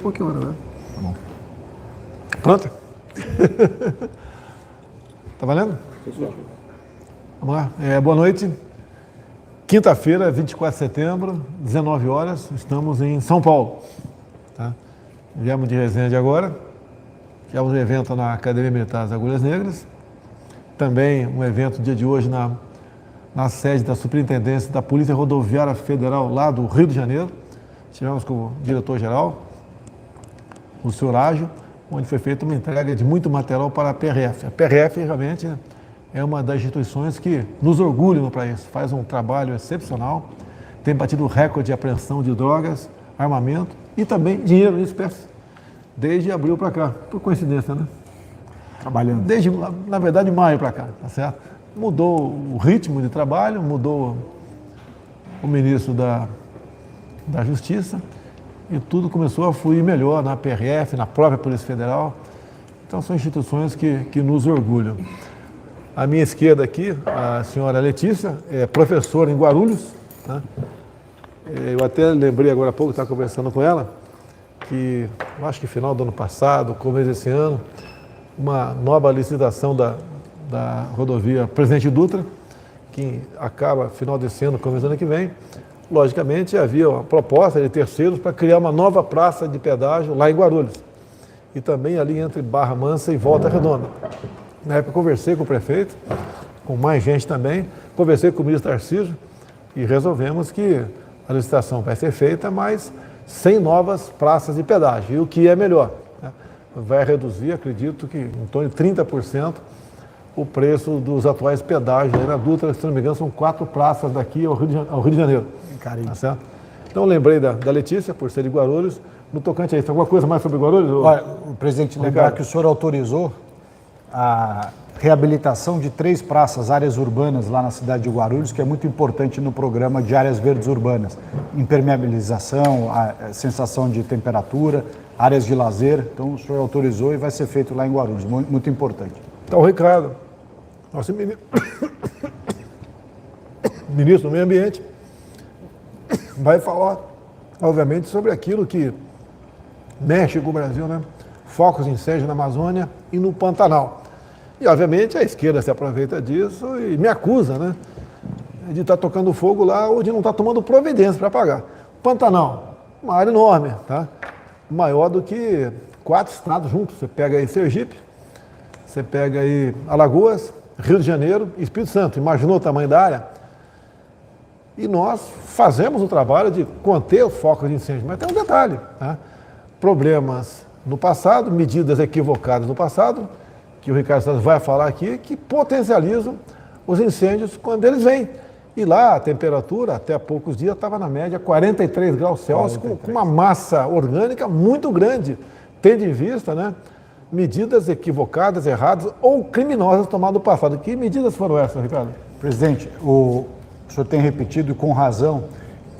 Qualquer hora, né? Tá bom. Pronto? Tá valendo? Vamos lá. Boa noite. Quinta-feira, 24 de setembro, 19 horas, estamos em São Paulo. Tá? Viemos de Resende agora. Tivemos um evento na Academia Militar das Agulhas Negras. Também um evento no dia de hoje na sede da Superintendência da Polícia Rodoviária Federal, lá do Rio de Janeiro. Tivemos com o diretor-geral, o senhor Ágio, onde foi feita uma entrega de muito material para a PRF. A PRF realmente é uma das instituições que nos orgulha no país, faz um trabalho excepcional, tem batido recorde de apreensão de drogas, armamento e também dinheiro em espécie, desde abril para cá, por coincidência, né? Trabalhando. Desde, na verdade, maio para cá, tá certo? Mudou o ritmo de trabalho, mudou o ministro da Justiça, e tudo começou a fluir melhor na PRF, na própria Polícia Federal. Então, são instituições que nos orgulham. À minha esquerda aqui, a senhora Letícia, é professora em Guarulhos, né? Eu até lembrei agora há pouco, estava conversando com ela, que eu acho que final do ano passado, começo desse ano, uma nova licitação da rodovia Presidente Dutra, que acaba final desse ano, começo do ano que vem. Logicamente, havia uma proposta de terceiros para criar uma nova praça de pedágio lá em Guarulhos. E também ali entre Barra Mansa e Volta Redonda. Na época, conversei com o prefeito, com mais gente também, conversei com o ministro Tarcísio e resolvemos que a licitação vai ser feita, mas sem novas praças de pedágio. E o que é melhor, né? Vai reduzir, acredito que em torno de 30%, o preço dos atuais pedágios aí na Dutra, se não me engano, são 4 praças daqui ao Rio de Janeiro. Tá certo? Então, eu lembrei da Letícia, por ser de Guarulhos. No tocante a isso, alguma coisa mais sobre Guarulhos? Olha, o presidente, lembrar que o senhor autorizou a reabilitação de 3 praças, áreas urbanas lá na cidade de Guarulhos, que é muito importante no programa de áreas verdes urbanas. Impermeabilização, a sensação de temperatura, áreas de lazer. Então, o senhor autorizou e vai ser feito lá em Guarulhos. Muito importante. Então, o Ricardo, nosso ministro do Meio Ambiente, vai falar, obviamente, sobre aquilo que mexe com o Brasil, né? Focos de incêndio na Amazônia e no Pantanal. E, obviamente, a esquerda se aproveita disso e me acusa, né? De estar tocando fogo lá ou de não estar tomando providência para apagar. Pantanal, uma área enorme, tá? Maior do que 4 estados juntos. Você pega aí Sergipe, você pega aí Alagoas, Rio de Janeiro e Espírito Santo. Imaginou o tamanho da área? E nós fazemos o trabalho de conter o foco de incêndio. Mas tem um detalhe, tá? Problemas no passado, medidas equivocadas no passado, que o Ricardo Santos vai falar aqui, que potencializam os incêndios quando eles vêm. E lá a temperatura, até há poucos dias, estava na média 43 graus Celsius, com uma massa orgânica muito grande, tendo em vista, né, medidas equivocadas, erradas ou criminosas tomadas no passado. Que medidas foram essas, Ricardo? Presidente, o senhor tem repetido, e com razão,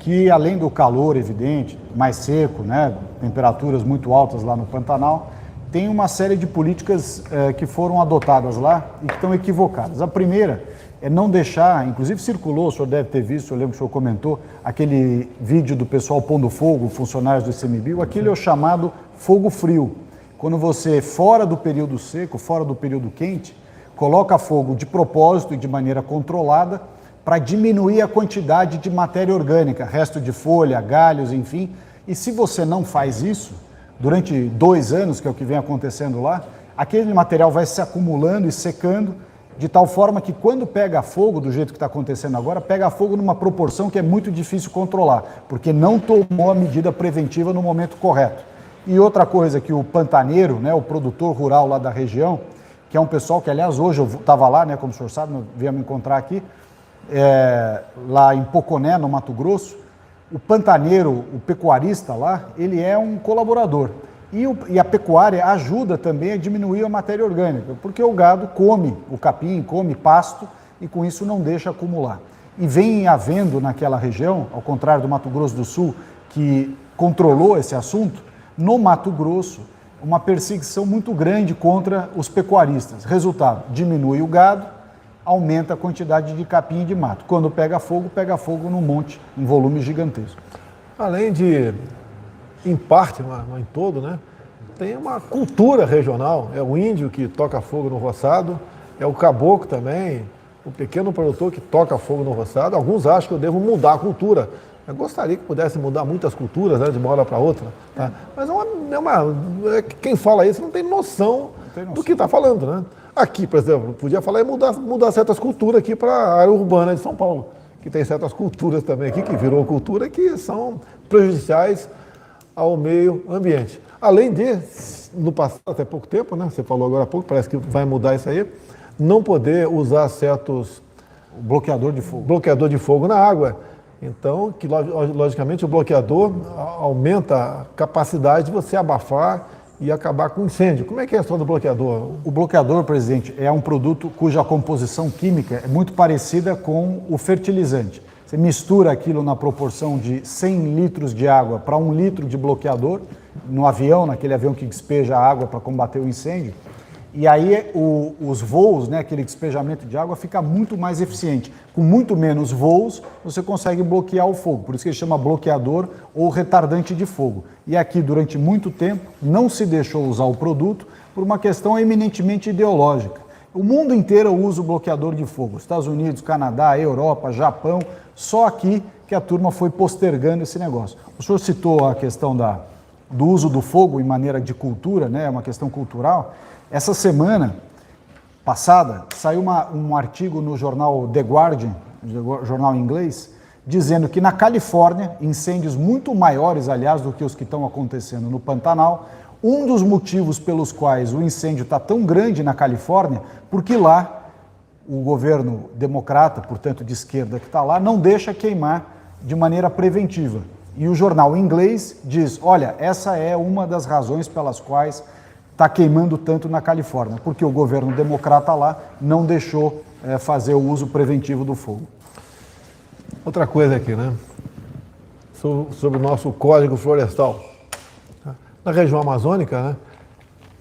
que além do calor evidente, mais seco, né, temperaturas muito altas lá no Pantanal, tem uma série de políticas que foram adotadas lá e que estão equivocadas. A primeira é não deixar, inclusive circulou, o senhor deve ter visto, eu lembro que o senhor comentou, aquele vídeo do pessoal pondo fogo, funcionários do ICMBio, aquele é o chamado fogo frio. Quando você, fora do período seco, fora do período quente, coloca fogo de propósito e de maneira controlada, para diminuir a quantidade de matéria orgânica, resto de folha, galhos, enfim. E se você não faz isso, durante 2 anos, que é o que vem acontecendo lá, aquele material vai se acumulando e secando, de tal forma que quando pega fogo, do jeito que está acontecendo agora, pega fogo numa proporção que é muito difícil controlar, porque não tomou a medida preventiva no momento correto. E outra coisa que o pantaneiro, né, o produtor rural lá da região, que é um pessoal que, aliás, hoje eu estava lá, né, como o senhor sabe, veio me encontrar aqui, lá em Poconé, no Mato Grosso, o pantaneiro, o pecuarista lá, ele é um colaborador. E a pecuária ajuda também a diminuir a matéria orgânica, porque o gado come o capim, come pasto e com isso não deixa acumular. E vem havendo naquela região, ao contrário do Mato Grosso do Sul, que controlou esse assunto, no Mato Grosso, uma perseguição muito grande contra os pecuaristas. Resultado, diminui o gado, aumenta a quantidade de capim e de mato. Quando pega fogo num monte, em volume gigantesco. Além de em parte, não em todo, né? Tem uma cultura regional. É o índio que toca fogo no roçado, é o caboclo também, o pequeno produtor que toca fogo no roçado. Alguns acham que eu devo mudar a cultura. Eu gostaria que pudesse mudar muitas culturas, né, de uma hora para outra. Tá? Mas quem fala isso não tem noção do que está falando. Né? Aqui, por exemplo, podia falar em mudar certas culturas aqui para a área urbana de São Paulo, que tem certas culturas também aqui, que virou cultura, que são prejudiciais ao meio ambiente. Além de, no passado, até pouco tempo, né, você falou agora há pouco, parece que vai mudar isso aí, não poder usar certos... Bloqueador de fogo. Bloqueador de fogo na água. Então, que logicamente o bloqueador aumenta a capacidade de você abafar e acabar com o incêndio. Como é que é a história do bloqueador? O bloqueador, presidente, é um produto cuja composição química é muito parecida com o fertilizante. Você mistura aquilo na proporção de 100 litros de água para 1 litro de bloqueador, no avião, naquele avião que despeja água para combater o incêndio, e aí os voos, né, aquele despejamento de água fica muito mais eficiente. Com muito menos voos, você consegue bloquear o fogo. Por isso que ele chama bloqueador ou retardante de fogo. E aqui, durante muito tempo, não se deixou usar o produto por uma questão eminentemente ideológica. O mundo inteiro usa o bloqueador de fogo. Estados Unidos, Canadá, Europa, Japão. Só aqui que a turma foi postergando esse negócio. O senhor citou a questão do uso do fogo em maneira de cultura, né, uma questão cultural. Essa semana passada saiu um artigo no jornal The Guardian, jornal inglês, dizendo que na Califórnia, incêndios muito maiores, aliás, do que os que estão acontecendo no Pantanal, um dos motivos pelos quais o incêndio está tão grande na Califórnia, porque lá o governo democrata, portanto de esquerda que está lá, não deixa queimar de maneira preventiva. E o jornal inglês diz, olha, essa é uma das razões pelas quais está queimando tanto na Califórnia, porque o governo democrata lá não deixou fazer o uso preventivo do fogo. Outra coisa aqui, né? Sobre o nosso Código Florestal. Na região amazônica,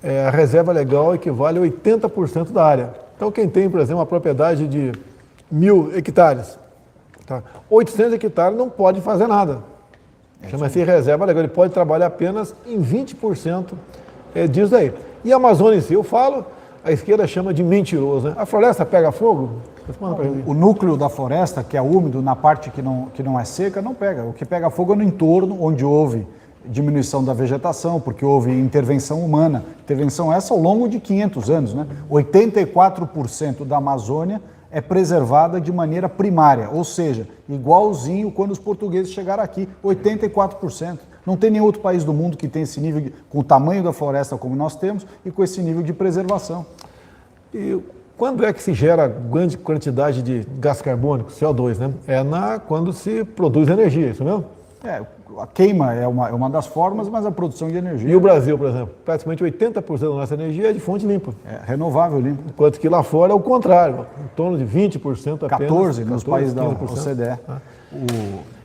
né, a reserva legal equivale a 80% da área. Então, quem tem, por exemplo, uma propriedade de 1.000 hectares, tá? 800 hectares não pode fazer nada. Chama-se reserva legal. Ele pode trabalhar apenas em 20% disso aí. E a Amazônia em si, eu falo, a esquerda chama de mentiroso, né? A floresta pega fogo? O núcleo da floresta, que é úmido, na parte que não é seca, não pega. O que pega fogo é no entorno, onde houve diminuição da vegetação, porque houve intervenção humana. Intervenção essa ao longo de 500 anos, né? 84% da Amazônia é preservada de maneira primária, ou seja, igualzinho quando os portugueses chegaram aqui, 84%. Não tem nenhum outro país do mundo que tem esse nível, com o tamanho da floresta como nós temos, e com esse nível de preservação. E quando é que se gera grande quantidade de gás carbônico, CO2, né? Quando se produz energia, isso mesmo? A queima é uma das formas, mas a produção de energia... E o Brasil, por exemplo, praticamente 80% da nossa energia é de fonte limpa. É renovável limpa. Enquanto que lá fora é o contrário, em torno de 20% apenas. 14% nos países da OCDE.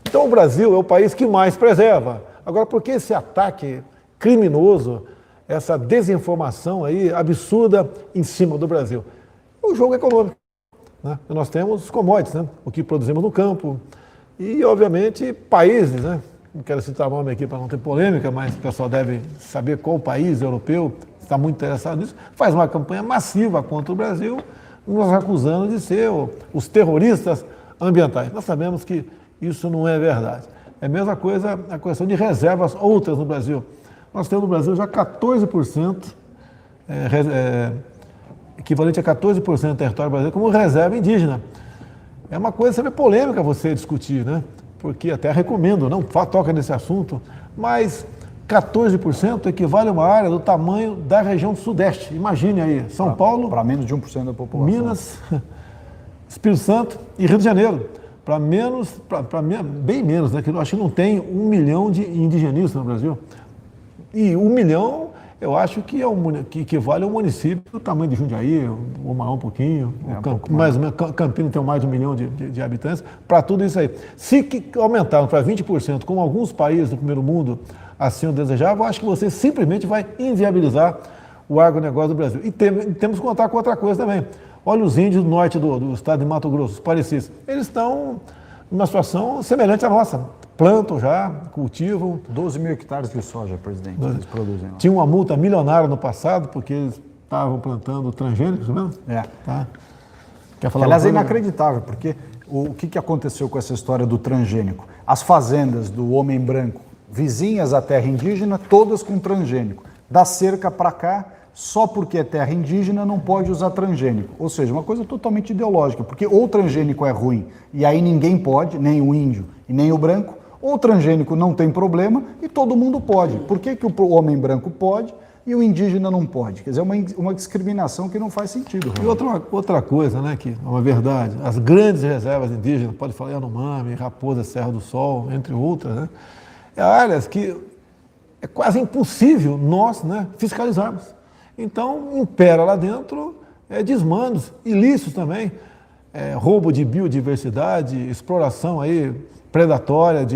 Então o Brasil é o país que mais preserva. Agora, por que esse ataque criminoso, essa desinformação aí absurda em cima do Brasil? O jogo econômico, né? Nós temos os commodities, né? O que produzimos no campo e, obviamente, países, né? Não quero citar o nome aqui para não ter polêmica, mas o pessoal deve saber qual país europeu está muito interessado nisso, faz uma campanha massiva contra o Brasil, nos acusando de ser os terroristas ambientais. Nós sabemos que isso não é verdade. É a mesma coisa a questão de reservas outras no Brasil. Nós temos no Brasil já 14%, equivalente a 14% do território brasileiro como reserva indígena. É uma coisa sempre polêmica você discutir, né? Porque até recomendo, não toca nesse assunto, mas 14% equivale a uma área do tamanho da região do Sudeste. Imagine aí, São Paulo... Para menos de 1% da população. Minas, Espírito Santo e Rio de Janeiro. Bem menos, né? Acho que não tem 1 milhão de indigenistas no Brasil. E 1 milhão, eu acho que que equivale ao município do tamanho de Jundiaí, ou maior um pouquinho. Mais ou menos, Campinas tem mais de 1 milhão de habitantes. Para tudo isso aí. Se aumentar para 20%, como alguns países do primeiro mundo assim o desejavam, eu acho que você simplesmente vai inviabilizar o agronegócio do Brasil. E temos que contar com outra coisa também. Olha os índios do norte do estado de Mato Grosso, os parecis. Eles estão numa situação semelhante à nossa. plantam já, cultivam. 12 mil hectares de soja, presidente, eles produzem lá. Tinha uma multa milionária no passado, porque eles estavam plantando transgênicos, mesmo? Tá? Quer falar? Aliás, é inacreditável, porque o que aconteceu com essa história do transgênico? As fazendas do homem branco, vizinhas à terra indígena, todas com transgênico. Da cerca para cá, só porque é terra indígena não pode usar transgênico. Ou seja, uma coisa totalmente ideológica, porque ou o transgênico é ruim e aí ninguém pode, nem o índio e nem o branco, ou o transgênico não tem problema e todo mundo pode. Por que o homem branco pode e o indígena não pode? Quer dizer, é uma discriminação que não faz sentido. E outra coisa, né, que é uma verdade, as grandes reservas indígenas, pode falar Yanomami, Raposa, Serra do Sol, entre outras, né, é áreas que é quase impossível nós, né, fiscalizarmos. Então, impera lá dentro desmandos, ilícitos também, roubo de biodiversidade, exploração aí predatória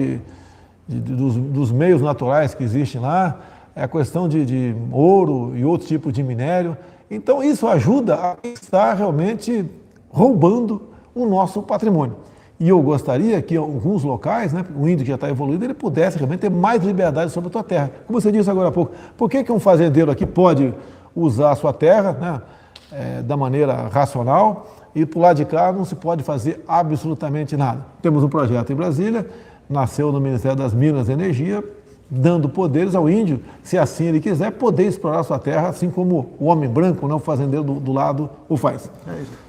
dos meios naturais que existem lá, a questão de ouro e outro tipo de minério. Então, isso ajuda a quem está realmente roubando o nosso patrimônio. E eu gostaria que em alguns locais, né, o índio que já está evoluído, ele pudesse realmente ter mais liberdade sobre a sua terra. Como você disse agora há pouco, por que um fazendeiro aqui pode usar a sua terra, né, da maneira racional, e por lá de cá não se pode fazer absolutamente nada? Temos um projeto em Brasília, nasceu no Ministério das Minas e Energia, dando poderes ao índio, se assim ele quiser, poder explorar a sua terra, assim como o homem branco, né, o fazendeiro do lado, o faz.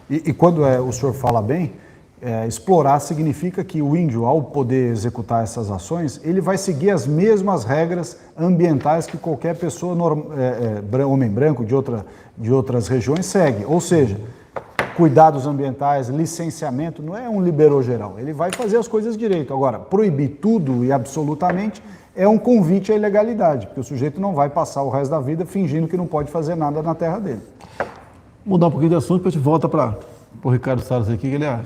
E quando o senhor fala bem, explorar significa que o índio, ao poder executar essas ações, ele vai seguir as mesmas regras ambientais que qualquer pessoa, homem branco de outras regiões, segue. Ou seja, cuidados ambientais, licenciamento, não é um liberou geral. Ele vai fazer as coisas direito. Agora, proibir tudo e absolutamente é um convite à ilegalidade, porque o sujeito não vai passar o resto da vida fingindo que não pode fazer nada na terra dele. Mudar um pouquinho de assunto, depois a gente volta para o Ricardo Salles aqui, que ele é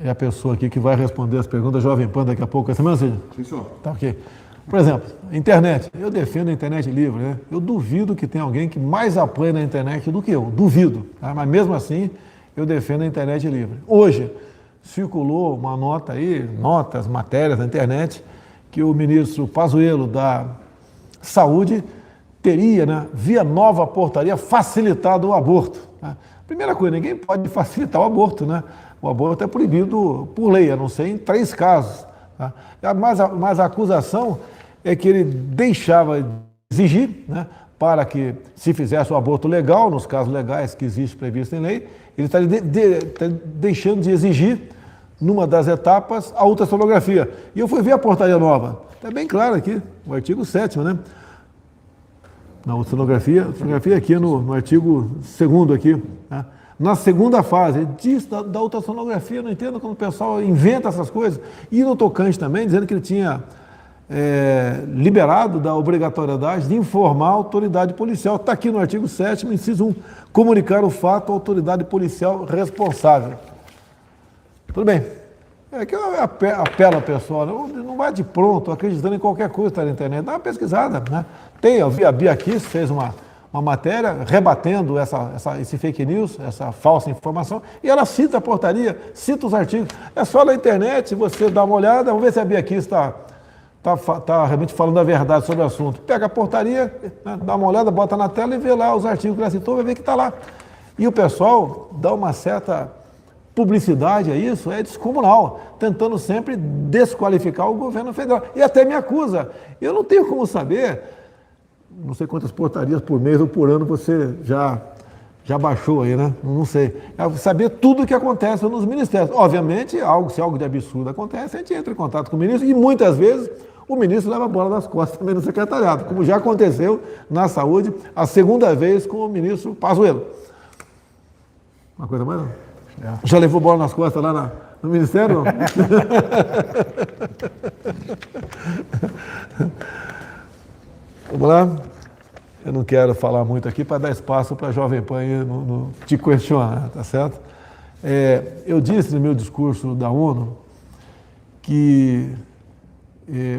a pessoa aqui que vai responder as perguntas Jovem Pan daqui a pouco. Essa mesmo, Cid? Sim, senhor. Tá, ok. Por exemplo, internet. Eu defendo a internet livre, né? Eu duvido que tenha alguém que mais apoie na internet do que eu. Duvido. Tá? Mas mesmo assim, eu defendo a internet livre. Hoje, circulou uma nota aí, notas, matérias na internet, que o ministro Pazuello da Saúde teria, né, via nova portaria, facilitado o aborto. Né? Primeira coisa, ninguém pode facilitar o aborto, né? O aborto é proibido por lei, a não ser em 3 casos. Tá? Mas a acusação é que ele deixava de exigir, né, para que se fizesse o aborto legal, nos casos legais que existe previsto em lei, ele está deixando de exigir, numa das etapas, a ultrassonografia. E eu fui ver a portaria nova. Está bem claro aqui, o artigo 7º, né? Na ultrassonografia aqui no artigo 2º aqui, né? Na segunda fase, diz da ultrassonografia, eu não entendo quando o pessoal inventa essas coisas. E no tocante também, dizendo que ele tinha liberado da obrigatoriedade de informar a autoridade policial. Está aqui no artigo 7º, inciso 1, comunicar o fato à autoridade policial responsável. Tudo bem. É que eu apelo ao pessoal, não vai de pronto, acreditando em qualquer coisa que está na internet, dá uma pesquisada, né? Tem, eu vi a Bia Kiss fez uma matéria rebatendo esse fake news, essa falsa informação, e ela cita a portaria, cita os artigos. É só na internet, você dá uma olhada, vamos ver se a Bia Kiss está realmente falando a verdade sobre o assunto. Pega a portaria, né, dá uma olhada, bota na tela e vê lá os artigos que ela citou, vai ver que está lá. E o pessoal dá uma certa publicidade a isso, é descomunal, tentando sempre desqualificar o governo federal. E até me acusa. Eu não tenho como saber, não sei quantas portarias por mês ou por ano você já baixou aí, né? Não sei. É saber tudo o que acontece nos ministérios. Obviamente, se algo de absurdo acontece, a gente entra em contato com o ministro e muitas vezes o ministro leva a bola nas costas também no secretariado, como já aconteceu na saúde, a segunda vez com o ministro Pazuello. Uma coisa mais não? Já levou bola nas costas lá no Ministério? Vamos lá? Eu não quero falar muito aqui para dar espaço para a Jovem Pan te questionar, tá certo? Eu disse no meu discurso da ONU que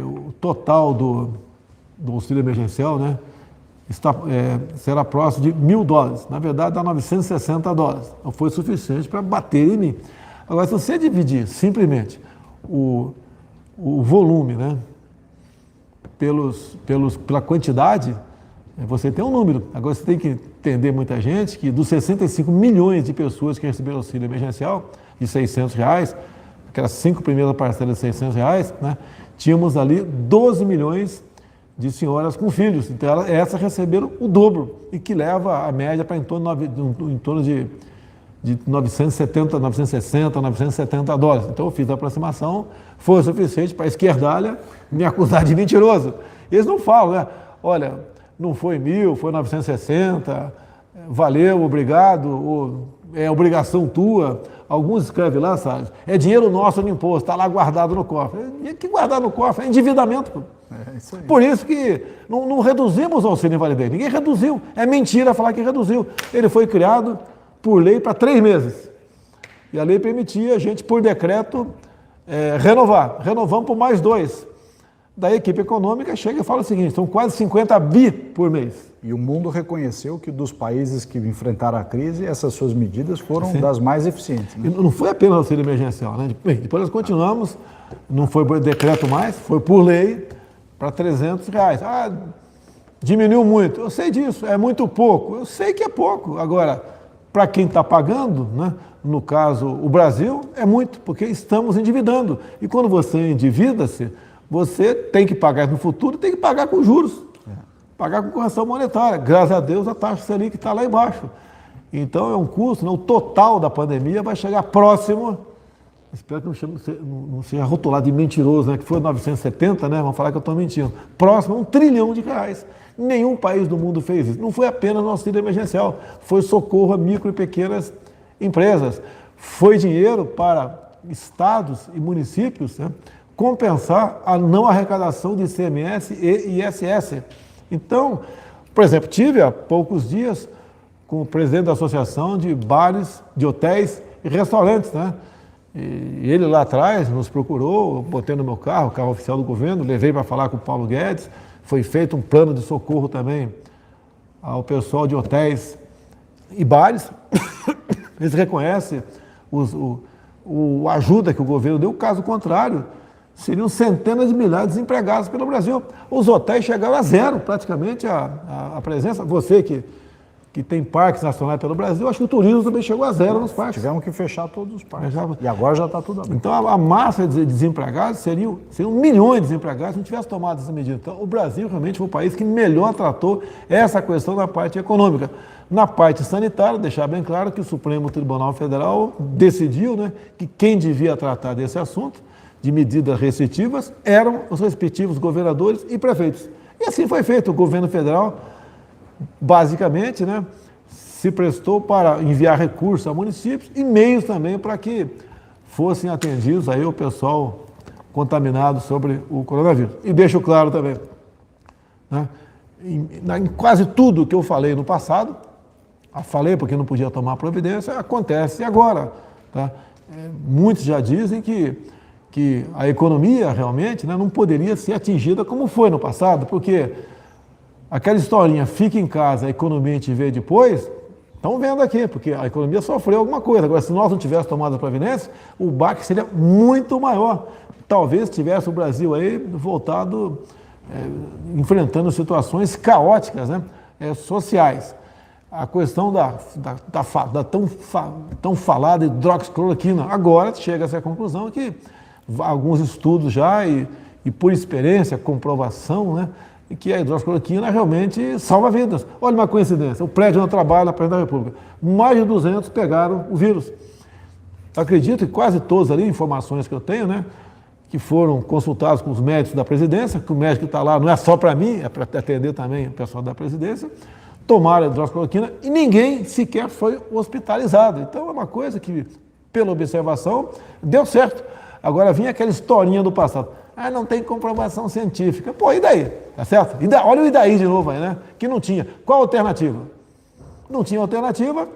o total do auxílio emergencial, né, será próximo de $1.000. Na verdade, dá $960. Não foi suficiente para bater em mim. Agora, se você dividir simplesmente o o volume, né? Pela quantidade, você tem um número. Agora você tem que entender muita gente que dos 65 milhões de pessoas que receberam auxílio emergencial de R$600, aquelas 5 primeiras parcelas de R$600, né? Tínhamos ali 12 milhões de senhoras com filhos. Então essas receberam o dobro e que leva a média para em torno de 970, 960, 970 dólares. Então eu fiz a aproximação, foi o suficiente para a esquerdalha me acusar de mentiroso. Eles não falam, né? Olha, não foi 1.000, foi 960, valeu, obrigado, ou é obrigação tua. Alguns escrevem lá, sabe? É dinheiro nosso no imposto, está lá guardado no cofre. Que guardado no cofre? É endividamento. Pô. Isso aí. Por isso que não reduzimos o auxílio invalidez. Ninguém reduziu. É mentira falar que reduziu. Ele foi criado por lei para 3 meses. E a lei permitia a gente, por decreto, renovar. Renovamos por mais 2. Da equipe econômica chega e fala o seguinte, são quase 50 bi por mês. E o mundo reconheceu que dos países que enfrentaram a crise, essas suas medidas foram das mais eficientes. Né? E não foi apenas auxílio emergencial, né? Depois nós continuamos, não foi por decreto mais, foi por lei para R$300. Ah, diminuiu muito. Eu sei disso, é muito pouco. Eu sei que é pouco. Agora, para quem está pagando, né? No caso o Brasil, é muito, porque estamos endividando. E quando você endivida-se, você tem que pagar no futuro, tem que pagar com juros, pagar com correção monetária. Graças a Deus a taxa Selic está lá embaixo. Então é um custo, né? O total da pandemia vai chegar próximo, espero que não seja rotulado de mentiroso, né? Que foi 970, né? Vamos falar que eu estou mentindo. Próximo a R$1 trilhão. Nenhum país do mundo fez isso. Não foi apenas no auxílio emergencial, foi socorro a micro e pequenas empresas. Foi dinheiro para estados e municípios, né? Compensar a não arrecadação de ICMS e ISS. Então, por exemplo, tive há poucos dias com o presidente da Associação de Bares, de Hotéis e Restaurantes, né? E ele lá atrás nos procurou, botei no meu carro, o carro oficial do governo, levei para falar com o Paulo Guedes, foi feito um plano de socorro também ao pessoal de hotéis e bares. Eles reconhecem a ajuda que o governo deu, caso contrário, seriam centenas de milhares de desempregados pelo Brasil. Os hotéis chegaram a zero, praticamente, a presença. Você que tem parques nacionais pelo Brasil, acho que o turismo também chegou a zero nos parques. Tivemos que fechar todos os parques. E agora já está tudo aberto. Então, a massa de desempregados seriam milhões de desempregados se não tivesse tomado essa medida. Então, o Brasil realmente foi o país que melhor tratou essa questão da parte econômica. Na parte sanitária, deixar bem claro que o Supremo Tribunal Federal decidiu, né, que quem devia tratar desse assunto, de medidas restritivas, eram os respectivos governadores e prefeitos. E assim foi feito. O governo federal, basicamente, né, se prestou para enviar recursos a municípios e meios também para que fossem atendidos aí o pessoal contaminado sobre o coronavírus. E deixo claro também, né, em quase tudo que eu falei no passado, falei porque não podia tomar providência, acontece agora. Tá? Muitos já dizem que a economia realmente, né, não poderia ser atingida como foi no passado, porque aquela historinha, fica em casa, a economia a gente vê depois, estão vendo aqui, porque a economia sofreu alguma coisa. Agora, se nós não tivéssemos tomado a providência, o baque seria muito maior. Talvez tivesse o Brasil aí voltado, enfrentando situações caóticas, né, sociais. A questão da tão falada hidroxicloroquina, agora chega a essa conclusão que alguns estudos já, e por experiência, comprovação, né, que a hidroxicloroquina realmente salva vidas. Olha uma coincidência, o prédio onde eu trabalho, na Presidência da República, mais de 200 pegaram o vírus. Acredito que quase todos ali, informações que eu tenho, né, que foram consultados com os médicos da presidência, que o médico que está lá não é só para mim, é para atender também o pessoal da presidência, tomaram a hidroxicloroquina e ninguém sequer foi hospitalizado. Então é uma coisa que, pela observação, deu certo. Agora vinha aquela historinha do passado. Ah, não tem comprovação científica. Pô, e daí? Tá certo? Olha o e daí de novo aí, né? Que não tinha. Qual a alternativa? Não tinha alternativa,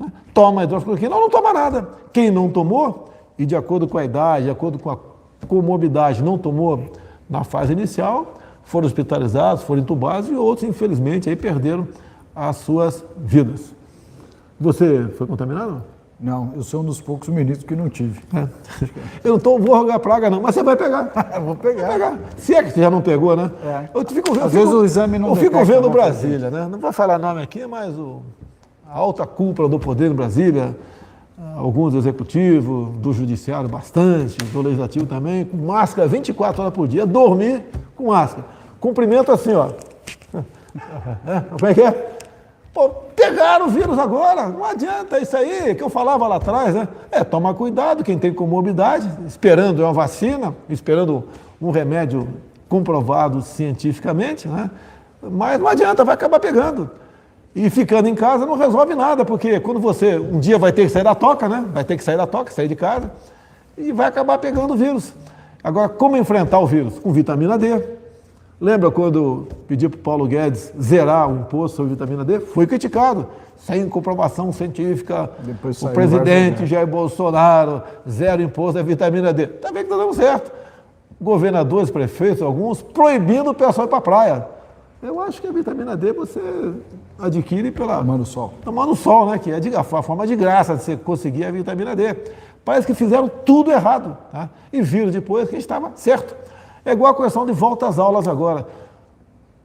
né? Toma a hidroxicloroquina ou não toma nada. Quem não tomou, e de acordo com a idade, de acordo com a comorbidade, não tomou na fase inicial, foram hospitalizados, foram entubados e outros, infelizmente, aí perderam as suas vidas. Você foi contaminado? Não, eu sou um dos poucos ministros que não tive. Eu não vou rogar praga, não, mas você vai pegar. Vou pegar. Vai pegar. Se é que você já não pegou, né? Às vezes o exame não Eu fico detecta, vendo né, Brasília, né? Não vou falar nome aqui, mas a alta cúpula do poder em Brasília, alguns do executivo, do judiciário bastante, do legislativo também, com máscara 24 horas por dia, dormir com máscara. Cumprimento assim, ó. Como é que é? Pô, pegaram o vírus agora, não adianta, isso aí que eu falava lá atrás, né? Toma cuidado, quem tem comorbidade, esperando uma vacina, esperando um remédio comprovado cientificamente, né? Mas não adianta, vai acabar pegando. E ficando em casa não resolve nada, porque quando você um dia vai ter que sair da toca, né? Vai ter que sair da toca, sair de casa, e vai acabar pegando o vírus. Agora, como enfrentar o vírus? Com vitamina D. Lembra quando pedi para o Paulo Guedes zerar o imposto sobre vitamina D? Foi criticado, sem comprovação científica. O presidente Jair Bolsonaro, zero imposto da vitamina D. Está vendo que está dando certo. Governadores, prefeitos, alguns, proibindo o pessoal ir para a praia. Eu acho que a vitamina D você adquire tomando sol. Tomando sol, né? Que é a forma de graça de você conseguir a vitamina D. Parece que fizeram tudo errado, tá? E viram depois que estava certo. É igual a questão de volta às aulas agora.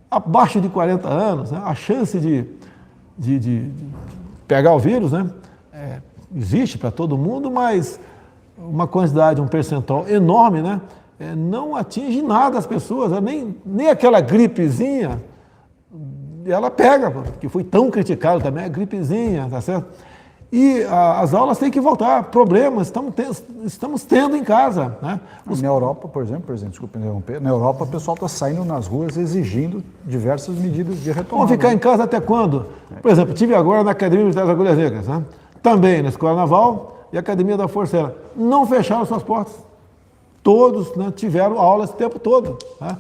Abaixo de 40 anos, né, a chance de pegar o vírus, né, existe para todo mundo, mas uma quantidade, um percentual enorme, né, não atinge nada as pessoas, nem aquela gripezinha, ela pega, que foi tão criticado também, a gripezinha, tá certo? E as aulas têm que voltar, problemas estamos tendo em casa. Né? Na Europa, por exemplo, presidente, desculpa interromper, na Europa o pessoal está saindo nas ruas exigindo diversas medidas de retomada. Vamos ficar em casa até quando? Por exemplo, estive agora na Academia Militar das Agulhas Negras, né? Também na Escola Naval e Academia da Força Aérea. Não fecharam suas portas. Todos, né, tiveram aulas o tempo todo. Tá?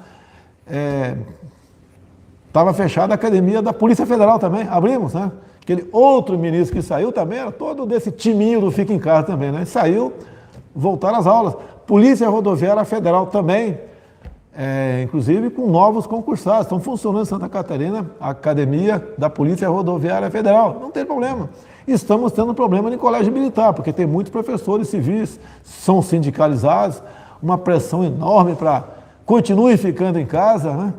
Estava fechada a Academia da Polícia Federal também, abrimos, né? Aquele outro ministro que saiu também era todo desse timinho do Fica em Casa também, né? Saiu, voltaram às aulas. Polícia Rodoviária Federal também, inclusive com novos concursados. Estão funcionando em Santa Catarina, a Academia da Polícia Rodoviária Federal. Não tem problema. Estamos tendo problema no colégio militar, porque tem muitos professores civis, são sindicalizados, uma pressão enorme para continuem ficando em casa, né?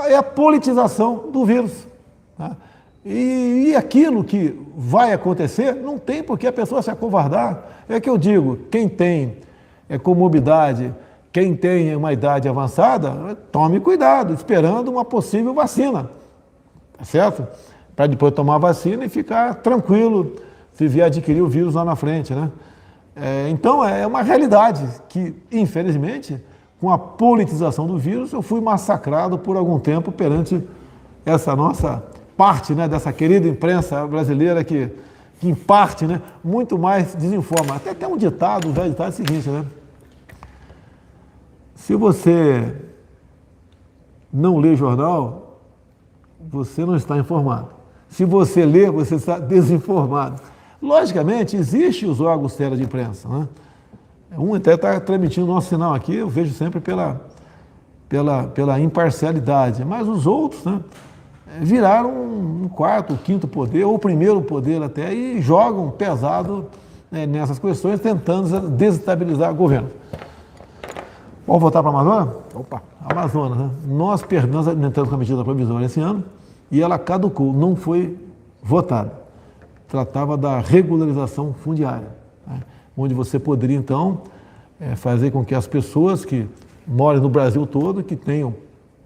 É a politização do vírus, né? E aquilo que vai acontecer, não tem por que a pessoa se acovardar. É que eu digo, quem tem comorbidade, quem tem uma idade avançada, tome cuidado, esperando uma possível vacina, tá certo? Para depois tomar a vacina e ficar tranquilo se vier adquirir o vírus lá na frente, né? Então, é uma realidade que, infelizmente, com a politização do vírus, eu fui massacrado por algum tempo perante essa nossa parte, né, dessa querida imprensa brasileira que em parte, né, muito mais desinforma. Até tem um ditado, um velho ditado é o seguinte, né? Se você não lê jornal, você não está informado. Se você lê, você está desinformado. Logicamente, existem os órgãos sérios de imprensa, né? Um até está transmitindo o nosso sinal aqui, eu vejo sempre pela imparcialidade, mas os outros, né, viraram um quarto, quinto poder, ou o primeiro poder até, e jogam pesado, né, nessas questões, tentando desestabilizar o governo. Vamos voltar para a Amazônia? Opa! Amazonas, né? Nós entramos com a medida provisória esse ano e ela caducou, não foi votada. Tratava da regularização fundiária, né? Onde você poderia, então, fazer com que as pessoas que moram no Brasil todo, que tenham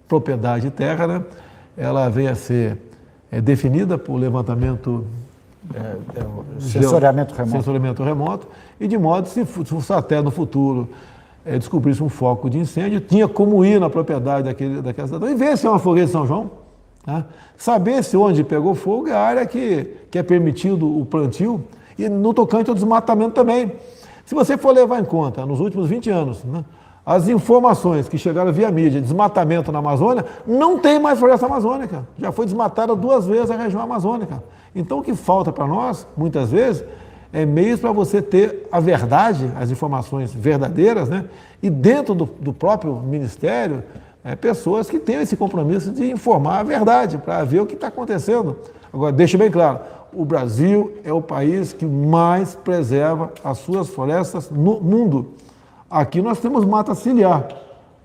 propriedade de terra, né, ela venha a ser definida por levantamento sensoriamento remoto, e de modo, se até no futuro descobrisse um foco de incêndio, tinha como ir na propriedade daquela cidadão e ver se é uma fogueira de São João, né? Saber se onde pegou fogo é a área que é permitido o plantio, e no tocante ao desmatamento também. Se você for levar em conta, nos últimos 20 anos, né, as informações que chegaram via mídia, desmatamento na Amazônia, não tem mais floresta amazônica. Já foi desmatada 2 vezes a região amazônica. Então, o que falta para nós, muitas vezes, é meios para você ter a verdade, as informações verdadeiras, né? E dentro do próprio Ministério, pessoas que tenham esse compromisso de informar a verdade, para ver o que está acontecendo. Agora, deixe bem claro, o Brasil é o país que mais preserva as suas florestas no mundo. Aqui nós temos mata ciliar.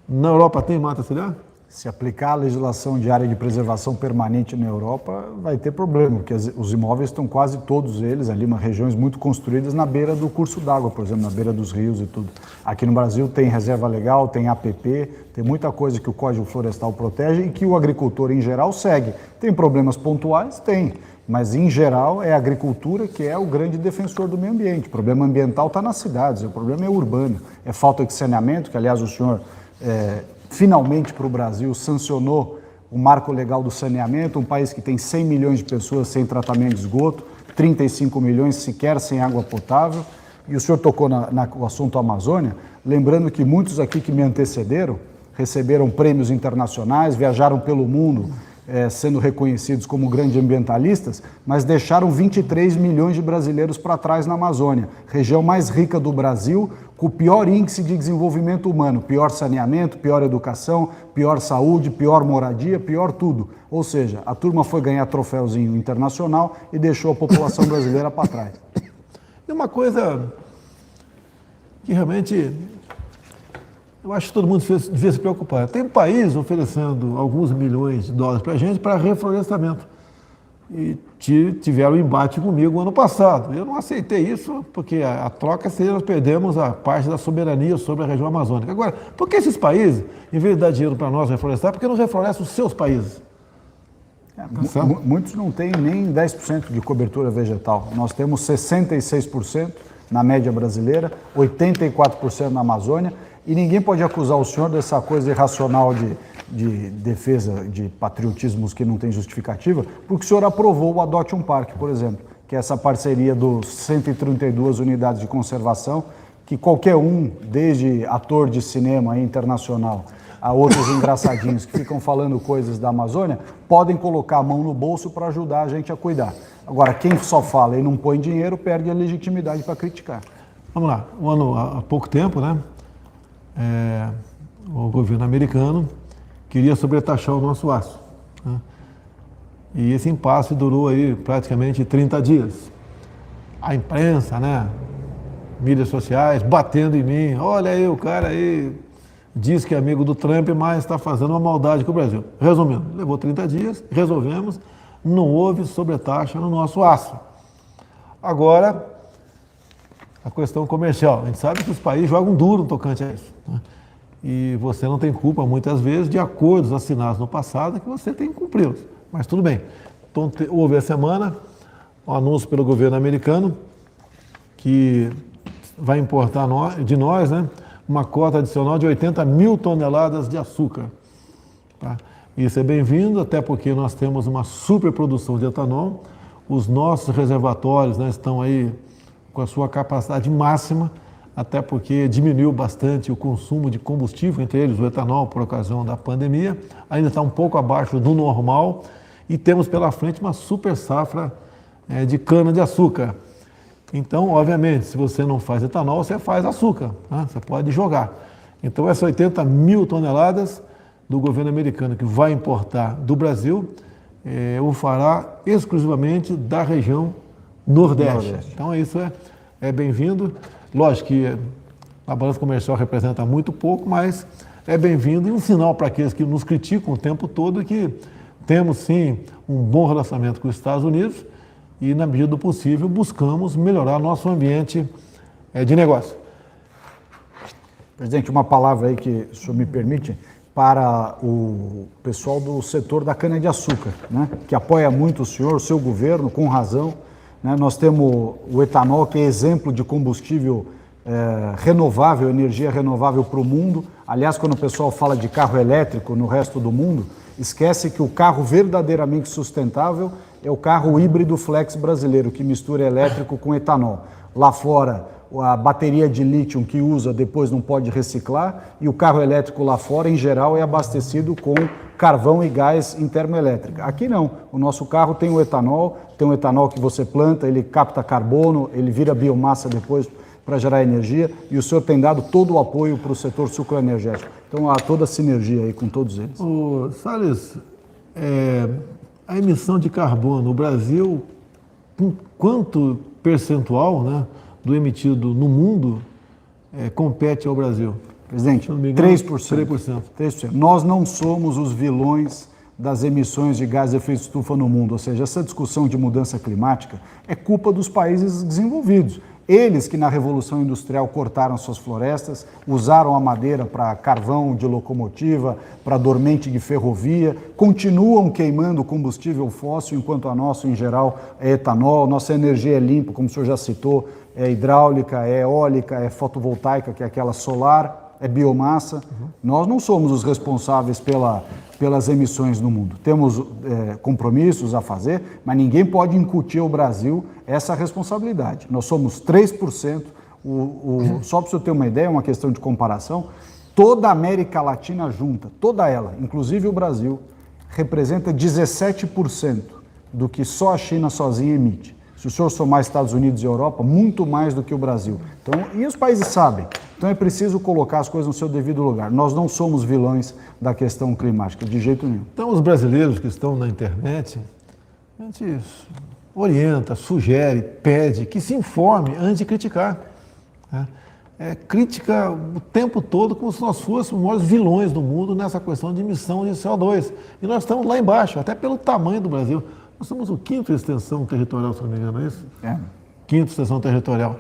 Na Europa tem mata ciliar? Se aplicar a legislação de área de preservação permanente na Europa, vai ter problema, porque os imóveis estão quase todos eles ali, regiões muito construídas na beira do curso d'água, por exemplo, na beira dos rios e tudo. Aqui no Brasil tem reserva legal, tem APP, tem muita coisa que o Código Florestal protege e que o agricultor em geral segue. Tem problemas pontuais? Tem, mas em geral é a agricultura que é o grande defensor do meio ambiente. O problema ambiental está nas cidades, o problema é urbano, é falta de saneamento, que aliás o senhor... finalmente para o Brasil sancionou o marco legal do saneamento, um país que tem 100 milhões de pessoas sem tratamento de esgoto, 35 milhões sequer sem água potável, e o senhor tocou no assunto Amazônia, lembrando que muitos aqui que me antecederam receberam prêmios internacionais, viajaram pelo mundo, sendo reconhecidos como grandes ambientalistas, mas deixaram 23 milhões de brasileiros para trás na Amazônia, região mais rica do Brasil, com o pior índice de desenvolvimento humano, pior saneamento, pior educação, pior saúde, pior moradia, pior tudo. Ou seja, a turma foi ganhar troféuzinho internacional e deixou a população brasileira para trás. É uma coisa que realmente eu acho que todo mundo devia se preocupar. Tem um país oferecendo alguns milhões de dólares para a gente para reflorestamento. E tiveram um embate comigo ano passado. Eu não aceitei isso, porque a troca seria nós perdemos a parte da soberania sobre a região amazônica. Agora, por que esses países, em vez de dar dinheiro para nós reflorestar, por que não reflorestam os seus países? Muitos não têm nem 10% de cobertura vegetal. Nós temos 66% na média brasileira, 84% na Amazônia, e ninguém pode acusar o senhor dessa coisa irracional de defesa de patriotismos que não tem justificativa, porque o senhor aprovou o Adote um Parque, por exemplo, que é essa parceria dos 132 unidades de conservação, que qualquer um, desde ator de cinema internacional a outros engraçadinhos que ficam falando coisas da Amazônia, podem colocar a mão no bolso para ajudar a gente a cuidar. Agora, quem só fala e não põe dinheiro, perde a legitimidade para criticar. Vamos lá, há pouco tempo, né, o governo americano queria sobretaxar o nosso aço, né? E esse impasse durou aí praticamente 30 dias. A imprensa, né, mídias sociais, batendo em mim, olha aí, o cara aí diz que é amigo do Trump, mas está fazendo uma maldade com o Brasil. Resumindo, levou 30 dias, resolvemos, não houve sobretaxa no nosso aço. Agora, a questão comercial. A gente sabe que os países jogam duro no tocante a isso, né? E você não tem culpa, muitas vezes, de acordos assinados no passado que você tem que cumpri-los. Mas tudo bem. Então, houve essa semana um anúncio pelo governo americano que vai importar de nós, né, uma cota adicional de 80 mil toneladas de açúcar. Tá? Isso é bem-vindo, até porque nós temos uma superprodução de etanol. Os nossos reservatórios, né, estão aí com a sua capacidade máxima, até porque diminuiu bastante o consumo de combustível, entre eles o etanol, por ocasião da pandemia. Ainda está um pouco abaixo do normal e temos pela frente uma super safra de cana-de-açúcar. Então, obviamente, se você não faz etanol, você faz açúcar, né? Você pode jogar. Então, essas 80 mil toneladas do governo americano que vai importar do Brasil, o fará exclusivamente da região Nordeste. Então, isso é bem-vindo. Lógico que a balança comercial representa muito pouco, mas é bem-vindo e um sinal para aqueles que nos criticam o tempo todo que temos, sim, um bom relacionamento com os Estados Unidos e, na medida do possível, buscamos melhorar nosso ambiente de negócio. Presidente, uma palavra aí que o senhor me permite para o pessoal do setor da cana-de-açúcar, né, que apoia muito o senhor, o seu governo, com razão. Né? Nós temos o etanol, que é exemplo de combustível renovável, energia renovável para o mundo. Aliás, quando o pessoal fala de carro elétrico no resto do mundo, esquece que o carro verdadeiramente sustentável é o carro híbrido flex brasileiro, que mistura elétrico com etanol. Lá fora, a bateria de lítio que usa depois não pode reciclar, e o carro elétrico lá fora, em geral, é abastecido com carvão e gás em termoelétrica. Aqui não, o nosso carro tem o etanol, tem um etanol que você planta, ele capta carbono, ele vira biomassa depois para gerar energia, e o senhor tem dado todo o apoio para o setor sucroenergético. Então há toda a sinergia aí com todos eles. Salles, a emissão de carbono, o Brasil com quanto percentual, né, do emitido no mundo compete ao Brasil? Presidente, Se não me engano, 3%. 3%. 3%. Nós não somos os vilões das emissões de gás de efeito estufa no mundo, ou seja, essa discussão de mudança climática é culpa dos países desenvolvidos. Eles que na Revolução Industrial cortaram suas florestas, usaram a madeira para carvão de locomotiva, para dormente de ferrovia, continuam queimando combustível fóssil, enquanto a nossa, em geral, é etanol, nossa energia é limpa, como o senhor já citou, é hidráulica, é eólica, é fotovoltaica, que é aquela solar, é biomassa. Nós não somos os responsáveis pelas emissões no mundo. Temos compromissos a fazer, mas ninguém pode incutir ao Brasil essa responsabilidade. Nós somos 3%, só para o senhor ter uma ideia, uma questão de comparação, toda a América Latina junta, toda ela, inclusive o Brasil, representa 17% do que só a China sozinha emite. Se o senhor somar Estados Unidos e Europa, muito mais do que o Brasil. Então, e os países sabem. Então é preciso colocar as coisas no seu devido lugar. Nós não somos vilões da questão climática, de jeito nenhum. Então, os brasileiros que estão na internet, a gente orienta, sugere, pede que se informe antes de criticar. Né? Crítica o tempo todo como se nós fôssemos os maiores vilões do mundo nessa questão de emissão de CO2. E nós estamos lá embaixo, até pelo tamanho do Brasil. Nós somos o 5º extensão territorial, se não me engano, é isso? 5º extensão territorial.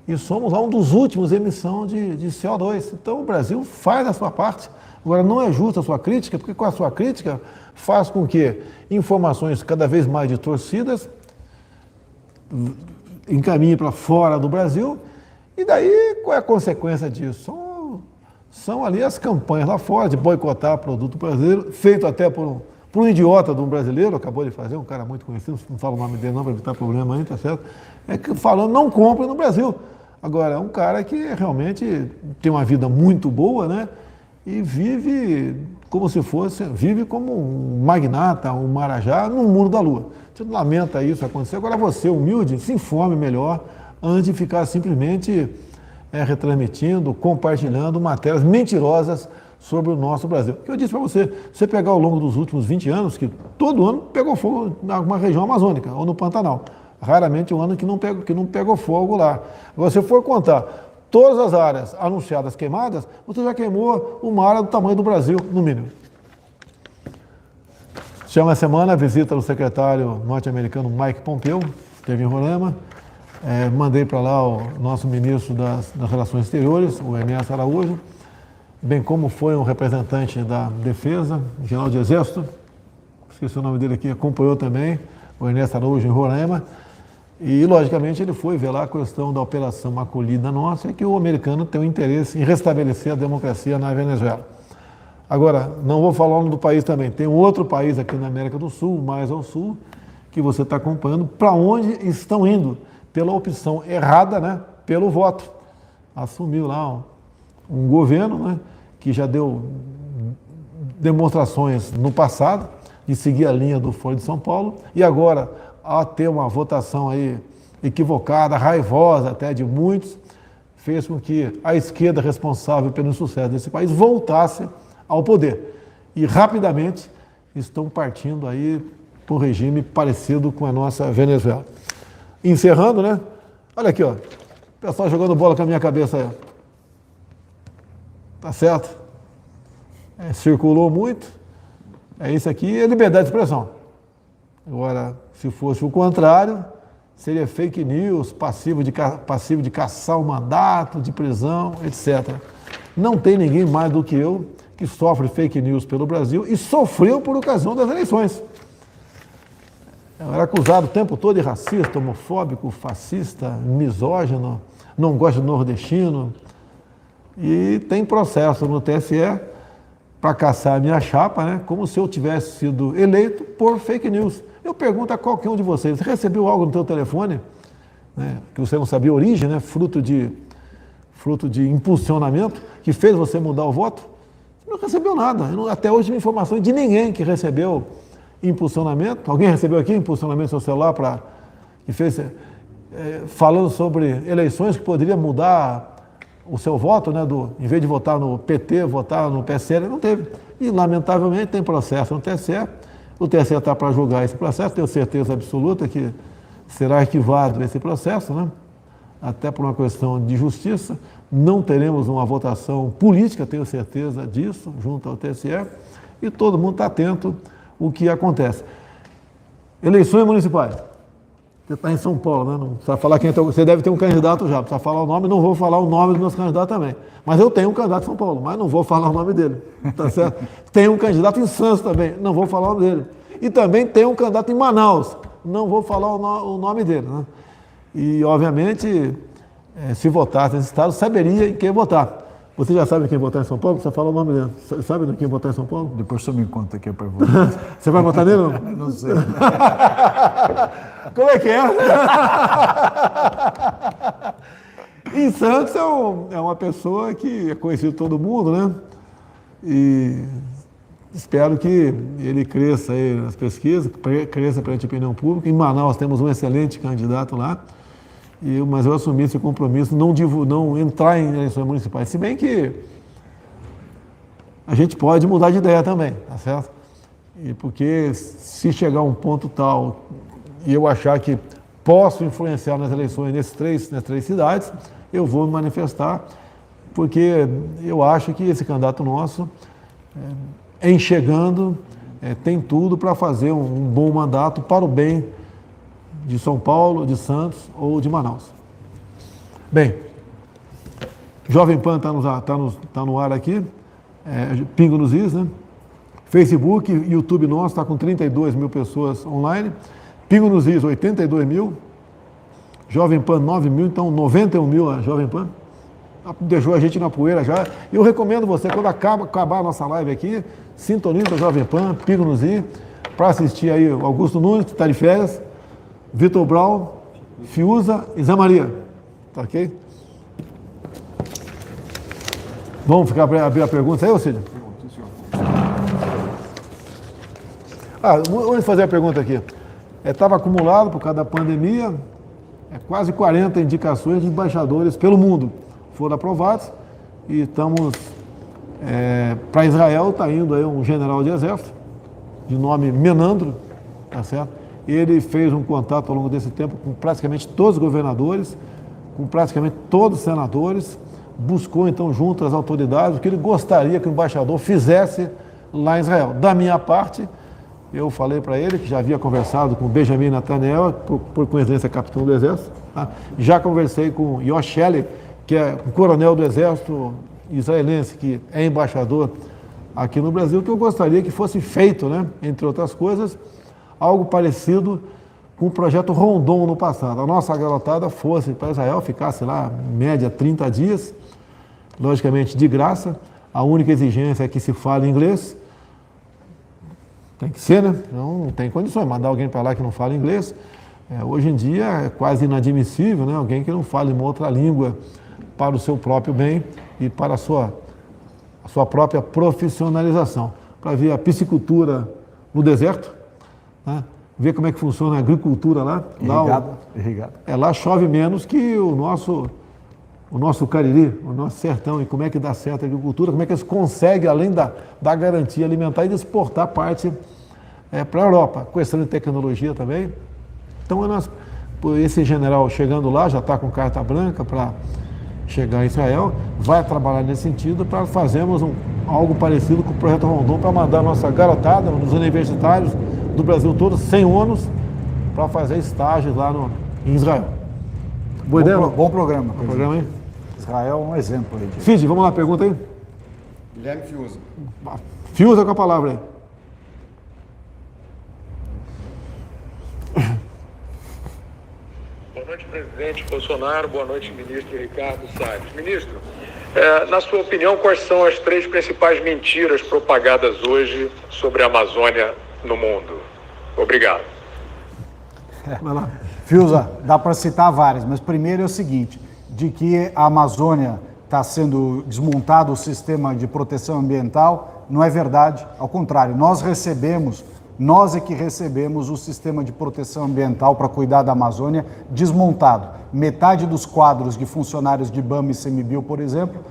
E somos lá um dos últimos em emissão de CO2. Então o Brasil faz a sua parte. Agora não é justa a sua crítica, porque com a sua crítica faz com que informações cada vez mais distorcidas encaminhem para fora do Brasil. E daí qual é a consequência disso? São ali as campanhas lá fora de boicotar produto brasileiro, feito até por um idiota de um brasileiro, acabou de fazer, um cara muito conhecido, não falo o nome dele não para evitar problema aí, tá certo? Que falando, não compre no Brasil. Agora, é um cara que realmente tem uma vida muito boa, né? E vive como se fosse, vive como um magnata, um marajá no mundo da lua. Você lamenta isso acontecer. Agora você, humilde, se informe melhor antes de ficar simplesmente retransmitindo, compartilhando matérias mentirosas sobre o nosso Brasil. O que eu disse para você, você pegar ao longo dos últimos 20 anos, que todo ano pegou fogo em alguma região amazônica ou no Pantanal. Raramente um ano que não pegou fogo lá. Agora, se for contar todas as áreas anunciadas queimadas, você já queimou uma área do tamanho do Brasil, no mínimo. Chama a semana a visita do secretário norte-americano Mike Pompeo, esteve em Roraima. Mandei para lá o nosso ministro das Relações Exteriores, o Ernesto Araújo, bem como foi um representante da Defesa, general de Exército, esqueci o nome dele aqui, acompanhou também, o Ernesto Araújo em Roraima, e logicamente ele foi ver lá a questão da operação acolhida nossa, que o americano tem um interesse em restabelecer a democracia na Venezuela. Agora, não vou falar o nome do país também, tem um outro país aqui na América do Sul, mais ao sul, que você está acompanhando, para onde estão indo, pela opção errada, né, pelo voto. Assumiu lá um governo, né, que já deu demonstrações no passado de seguir a linha do Foro de São Paulo e agora, a ter uma votação aí equivocada, raivosa até de muitos, fez com que a esquerda responsável pelo sucesso desse país voltasse ao poder. E rapidamente estão partindo aí para um regime parecido com a nossa Venezuela. Encerrando, né? Olha aqui, ó. O pessoal jogando bola com a minha cabeça aí. Tá certo? Circulou muito. Isso aqui é liberdade de expressão. Agora, se fosse o contrário, seria fake news, passivo de caçar o mandato, de prisão, etc. Não tem ninguém mais do que eu que sofre fake news pelo Brasil e sofreu por ocasião das eleições. Eu era acusado o tempo todo de racista, homofóbico, fascista, misógino, não gosto do nordestino. E tem processo no TSE para caçar a minha chapa, né? Como se eu tivesse sido eleito por fake news. Eu pergunto a qualquer um de vocês, você recebeu algo no seu telefone, né, que você não sabia a origem, né, fruto de impulsionamento, que fez você mudar o voto? Você não recebeu nada. Até hoje não tive informação de ninguém que recebeu impulsionamento. Alguém recebeu aqui impulsionamento no seu celular que fez falando sobre eleições que poderia mudar o seu voto, né, em vez de votar no PT, votar no PSL, não teve. E, lamentavelmente, tem processo no TSE. O TSE está para julgar esse processo, tenho certeza absoluta que será arquivado esse processo, né? Até por uma questão de justiça. Não teremos uma votação política, tenho certeza disso, junto ao TSE, e todo mundo está atento ao que acontece. Eleições municipais. Você está em São Paulo, né? Não precisa falar quem é você deve ter um candidato já, precisa falar o nome, não vou falar o nome dos meus candidatos também. Mas eu tenho um candidato em São Paulo, mas não vou falar o nome dele, tá certo? Tem um candidato em Santos também, não vou falar o nome dele. E também tem um candidato em Manaus, não vou falar o nome dele, né? E, obviamente, se votasse nesse estado, saberia em quem votar. Você já sabe quem votar em São Paulo? Você fala o nome dele. Você sabe quem votar em São Paulo? Depois você me conta aqui para votar. Você vai votar nele ou não? Não sei. Como é que é? Em Santos é uma pessoa que é conhecido por todo mundo, né? E espero que ele cresça aí nas pesquisas, cresça perante a opinião pública. Em Manaus temos um excelente candidato lá, mas eu assumi esse compromisso, não entrar em eleições municipais. Se bem que a gente pode mudar de ideia também, tá certo? E porque se chegar a um ponto tal e eu achar que posso influenciar nas eleições nas três cidades, eu vou me manifestar, porque eu acho que esse candidato nosso, enxergando, tem tudo para fazer um bom mandato para o bem de São Paulo, de Santos ou de Manaus. Bem, Jovem Pan está no ar aqui, Pingo nos Is, né? Facebook, YouTube nosso está com 32 mil pessoas online, Pingo nos Is 82 mil, Jovem Pan 9 mil, então 91 mil a Jovem Pan. Deixou a gente na poeira já. Eu recomendo você, quando acabar a nossa live aqui, sintoniza a Jovem Pan, Pingo nos Is, para assistir aí Augusto Nunes, que está de férias, Vitor Brown, Fiuza e Zé Maria. Tá ok? Vamos abrir a pergunta aí, ô Cid? Vamos fazer a pergunta aqui. Estava acumulado por causa da pandemia, quase 40 indicações de embaixadores pelo mundo foram aprovados e estamos para Israel, está indo aí um general de exército de nome Menandro, tá certo? Ele fez um contato ao longo desse tempo com praticamente todos os governadores, com praticamente todos os senadores, buscou então junto às autoridades o que ele gostaria que o embaixador fizesse lá em Israel. Da minha parte, eu falei para ele que já havia conversado com Benjamin Netanyahu, por coincidência capitão do exército, tá? Já conversei com Yosh Shelley, que é um coronel do exército israelense, que é embaixador aqui no Brasil, que eu gostaria que fosse feito, né, entre outras coisas, algo parecido com o projeto Rondon no passado. A nossa garotada fosse para Israel, ficasse lá, em média, 30 dias, logicamente de graça. A única exigência é que se fale inglês. Tem que ser, né? Não tem condições. Mandar alguém para lá que não fala inglês, hoje em dia é quase inadmissível, né? Alguém que não fale uma outra língua para o seu próprio bem e para a sua própria profissionalização. Para ver a piscicultura no deserto, né? Ver como é que funciona a agricultura lá. Irrigado. Lá chove menos que o nosso Cariri, o nosso sertão, e como é que dá certo a agricultura, como é que eles conseguem, além da garantia alimentar, e de exportar parte para a Europa. Questão de tecnologia também. Então, esse general chegando lá, já está com carta branca para chegar em Israel, vai trabalhar nesse sentido para fazermos algo parecido com o projeto Rondon, para mandar a nossa garotada, os universitários do Brasil todo, sem ônus, para fazer estágios lá em Israel. Boa ideia? Bom programa. Bom programa aí. Israel é um exemplo aí. Cid, vamos lá, pergunta aí. Guilherme Fiuza. Fiuza com a palavra aí. Boa noite, presidente Bolsonaro. Boa noite, ministro Ricardo Salles. Ministro, na sua opinião, quais são as 3 principais mentiras propagadas hoje sobre a Amazônia no mundo? Obrigado. Vai lá. Fiuza, dá para citar várias, mas primeiro é o seguinte, de que a Amazônia está sendo desmontado o sistema de proteção ambiental, não é verdade, ao contrário, nós é que recebemos o sistema de proteção ambiental para cuidar da Amazônia desmontado. Metade dos quadros de funcionários de IBAMA e CMBio, por exemplo,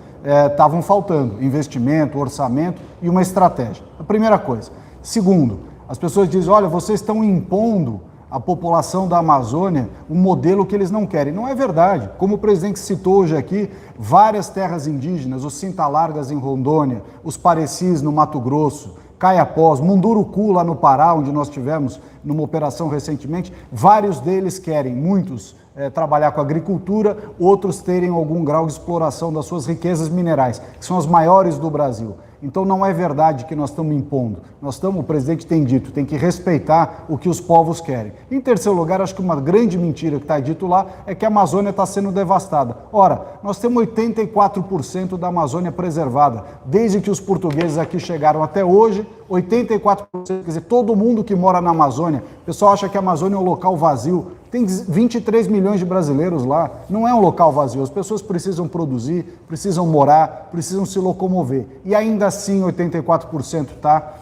estavam faltando investimento, orçamento e uma estratégia. A primeira coisa. Segundo, as pessoas dizem, olha, vocês estão impondo a população da Amazônia um modelo que eles não querem. Não é verdade. Como o presidente citou hoje aqui, várias terras indígenas, os Cintalargas em Rondônia, os Parecis no Mato Grosso, Caiapós, Munduruku lá no Pará, onde nós tivemos numa operação recentemente, vários deles querem, muitos, trabalhar com agricultura, outros terem algum grau de exploração das suas riquezas minerais, que são as maiores do Brasil. Então não é verdade que nós estamos impondo. O presidente tem dito, tem que respeitar o que os povos querem. Em terceiro lugar, acho que uma grande mentira que está dito lá é que a Amazônia está sendo devastada. Ora, nós temos 84% da Amazônia preservada. Desde que os portugueses aqui chegaram até hoje, 84%, quer dizer, todo mundo que mora na Amazônia. O pessoal acha que a Amazônia é um local vazio. Tem 23 milhões de brasileiros lá. Não é um local vazio. As pessoas precisam produzir, precisam morar, precisam se locomover. E ainda assim 84% está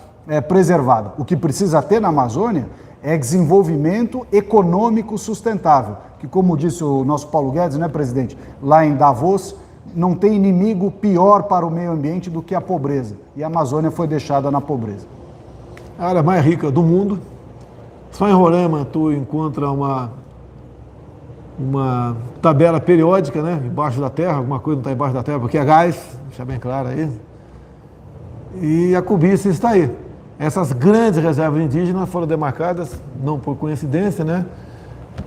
preservado. O que precisa ter na Amazônia é desenvolvimento econômico sustentável. Que, como disse o nosso Paulo Guedes, né, presidente, lá em Davos, não tem inimigo pior para o meio ambiente do que a pobreza. E a Amazônia foi deixada na pobreza. A área mais rica do mundo. Só em Roraima tu encontra uma tabela periódica, né, embaixo da terra, alguma coisa não está embaixo da terra, porque é gás, deixa bem claro aí. E a cobiça está aí. Essas grandes reservas indígenas foram demarcadas, não por coincidência, né,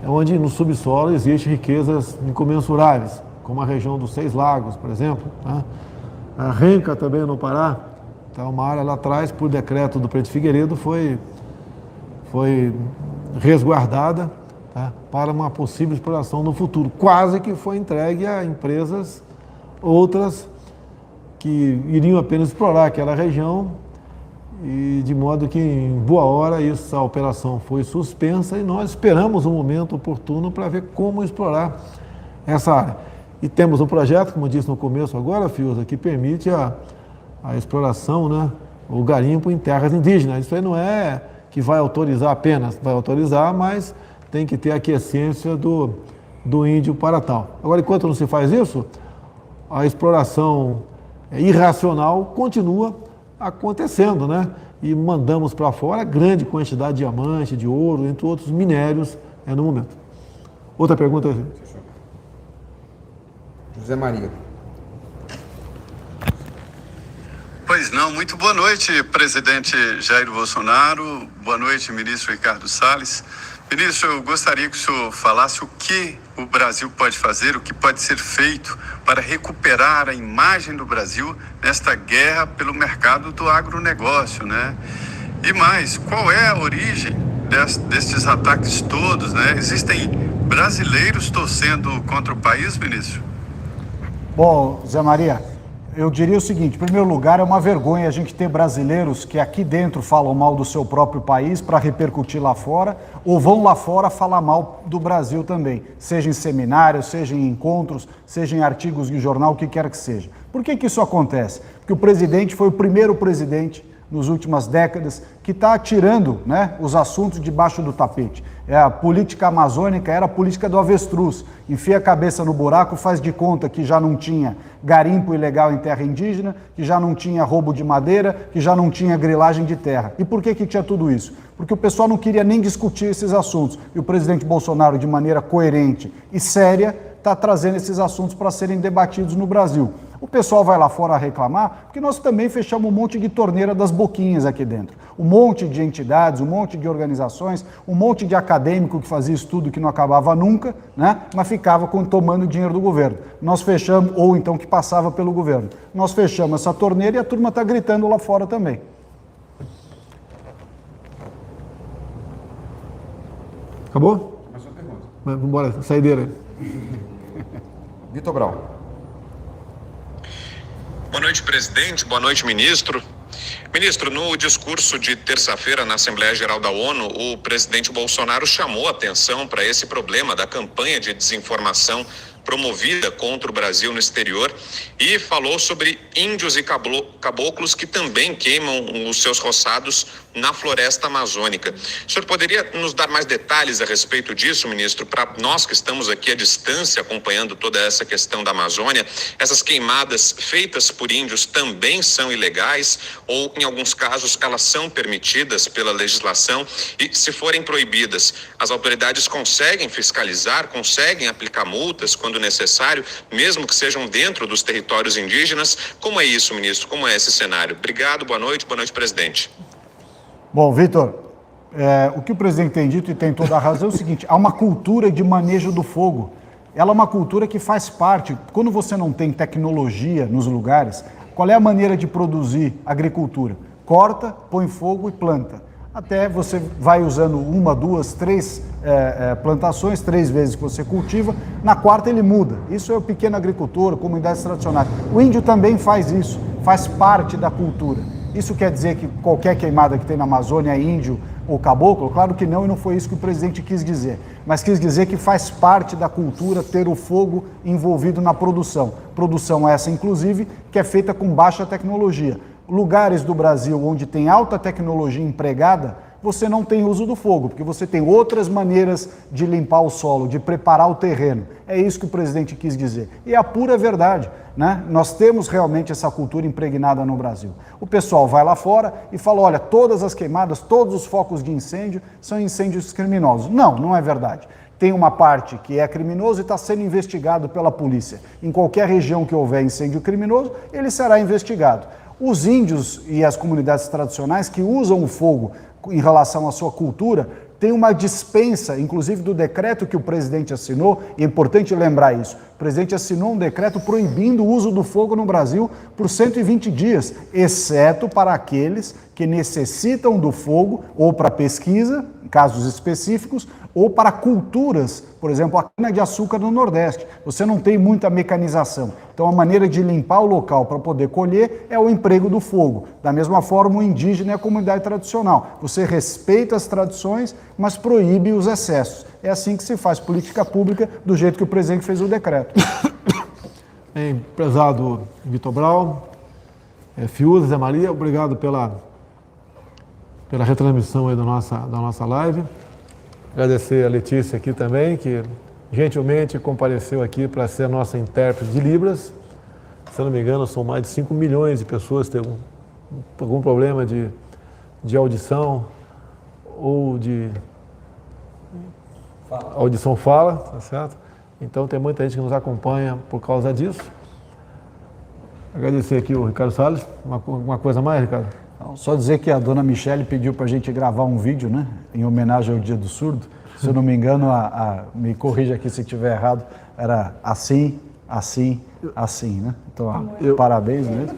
onde no subsolo existem riquezas incomensuráveis, como a região dos Seis Lagos, por exemplo, tá? A Renca também no Pará, tá, uma área lá atrás, por decreto do prefeito Figueiredo, foi resguardada, tá, para uma possível exploração no futuro. Quase que foi entregue a empresas outras que iriam apenas explorar aquela região, e de modo que em boa hora essa operação foi suspensa e nós esperamos um momento oportuno para ver como explorar essa área. E temos um projeto, como eu disse no começo agora, Fiuza, que permite a exploração, né, o garimpo em terras indígenas. Isso aí não é que vai autorizar apenas, vai autorizar, mas tem que ter a aquiescência do índio para tal. Agora, enquanto não se faz isso, a exploração irracional continua acontecendo, né? E mandamos para fora grande quantidade de diamante, de ouro, entre outros minérios no momento. Outra pergunta? José Maria. Pois não, muito boa noite, presidente Jair Bolsonaro, boa noite, ministro Ricardo Salles. Ministro, eu gostaria que o senhor falasse o que o Brasil pode fazer, o que pode ser feito para recuperar a imagem do Brasil nesta guerra pelo mercado do agronegócio, né? E mais, qual é a origem destes ataques todos, né? Existem brasileiros torcendo contra o país, ministro? Bom, Zé Maria, eu diria o seguinte: em primeiro lugar, é uma vergonha a gente ter brasileiros que aqui dentro falam mal do seu próprio país para repercutir lá fora, ou vão lá fora falar mal do Brasil também, seja em seminários, seja em encontros, seja em artigos de jornal, o que quer que seja. Por que isso acontece? Porque o presidente foi o primeiro presidente nas últimas décadas que está tirando, né, os assuntos debaixo do tapete. A política amazônica era a política do avestruz. Enfia a cabeça no buraco, faz de conta que já não tinha garimpo ilegal em terra indígena, que já não tinha roubo de madeira, que já não tinha grilagem de terra. E por que tinha tudo isso? Porque o pessoal não queria nem discutir esses assuntos. E o presidente Bolsonaro, de maneira coerente e séria, está trazendo esses assuntos para serem debatidos no Brasil. O pessoal vai lá fora reclamar, porque nós também fechamos um monte de torneira das boquinhas aqui dentro. Um monte de entidades, um monte de organizações, um monte de acadêmico que fazia estudo que não acabava nunca, né? Mas ficava tomando dinheiro do governo. Nós fechamos, ou então que passava pelo governo. Nós fechamos essa torneira e a turma está gritando lá fora também. Acabou? Mais uma pergunta. Vamos embora, saideira. Vitor Brau. Boa noite, presidente. Boa noite, ministro. Ministro, no discurso de terça-feira na Assembleia Geral da ONU, o presidente Bolsonaro chamou a atenção para esse problema da campanha de desinformação promovida contra o Brasil no exterior e falou sobre índios e caboclos que também queimam os seus roçados na floresta amazônica. O senhor poderia nos dar mais detalhes a respeito disso, ministro, para nós que estamos aqui à distância acompanhando toda essa questão da Amazônia? Essas queimadas feitas por índios também são ilegais ou, em alguns casos, elas são permitidas pela legislação? E, se forem proibidas, as autoridades conseguem fiscalizar, conseguem aplicar multas quando necessário, mesmo que sejam dentro dos territórios indígenas? Como é isso, ministro? Como é esse cenário? Obrigado, boa noite, presidente. Bom, Vitor, o que o presidente tem dito, e tem toda a razão, é o seguinte: há uma cultura de manejo do fogo. Ela é uma cultura que faz parte. Quando você não tem tecnologia nos lugares, qual é a maneira de produzir agricultura? Corta, põe fogo e planta. Até você vai usando 1, 2, 3 plantações, 3 vezes que você cultiva, na quarta ele muda. Isso é o pequeno agricultor, comunidades tradicionais. O índio também faz isso, faz parte da cultura. Isso quer dizer que qualquer queimada que tem na Amazônia é índio ou caboclo? Claro que não, e não foi isso que o presidente quis dizer. Mas quis dizer que faz parte da cultura ter o fogo envolvido na produção. Produção essa, inclusive, que é feita com baixa tecnologia. Lugares do Brasil onde tem alta tecnologia empregada, você não tem uso do fogo, porque você tem outras maneiras de limpar o solo, de preparar o terreno. É isso que o presidente quis dizer. E é a pura verdade, né? Nós temos realmente essa cultura impregnada no Brasil. O pessoal vai lá fora e fala, olha, todas as queimadas, todos os focos de incêndio são incêndios criminosos. Não, não é verdade. Tem uma parte que é criminoso e está sendo investigado pela polícia. Em qualquer região que houver incêndio criminoso, ele será investigado. Os índios e as comunidades tradicionais que usam o fogo em relação à sua cultura têm uma dispensa, inclusive do decreto que o presidente assinou, e é importante lembrar isso. O presidente assinou um decreto proibindo o uso do fogo no Brasil por 120 dias, exceto para aqueles que necessitam do fogo ou para pesquisa, em casos específicos, ou para culturas, por exemplo, a cana-de-açúcar no Nordeste. Você não tem muita mecanização. Então, a maneira de limpar o local para poder colher é o emprego do fogo. Da mesma forma, o indígena é a comunidade tradicional. Você respeita as tradições, mas proíbe os excessos. É assim que se faz política pública, do jeito que o presidente fez o decreto. Prezado Vitor Brau, Fiuza, Zé Maria, obrigado pela retransmissão aí da nossa live. Agradecer a Letícia aqui também, que gentilmente compareceu aqui para ser a nossa intérprete de Libras. Se eu não me engano, são mais de 5 milhões de pessoas que têm algum problema de audição ou de audição fala, tá certo? Então tem muita gente que nos acompanha por causa disso. Agradecer aqui o Ricardo Salles. Uma coisa mais, Ricardo? Só dizer que a dona Michele pediu para a gente gravar um vídeo, né, em homenagem ao Dia do Surdo. Se eu não me engano, me corrija aqui se estiver errado, era assim, assim, assim, né? Então, parabéns mesmo.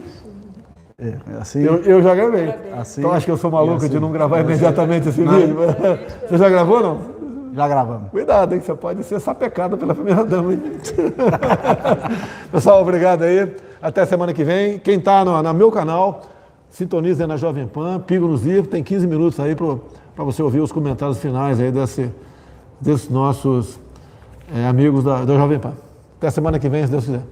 Assim, eu já gravei. Assim, então acho que eu sou maluco assim, de não gravar imediatamente esse vídeo. Você já gravou ou não? Já gravamos. Cuidado, hein, que você pode ser sapecado pela primeira dama. Pessoal, obrigado aí. Até semana que vem. Quem está no meu canal, sintoniza aí na Jovem Pan, Pingo nos Is, tem 15 minutos aí para você ouvir os comentários finais aí desses nossos amigos da Jovem Pan. Até semana que vem, se Deus quiser.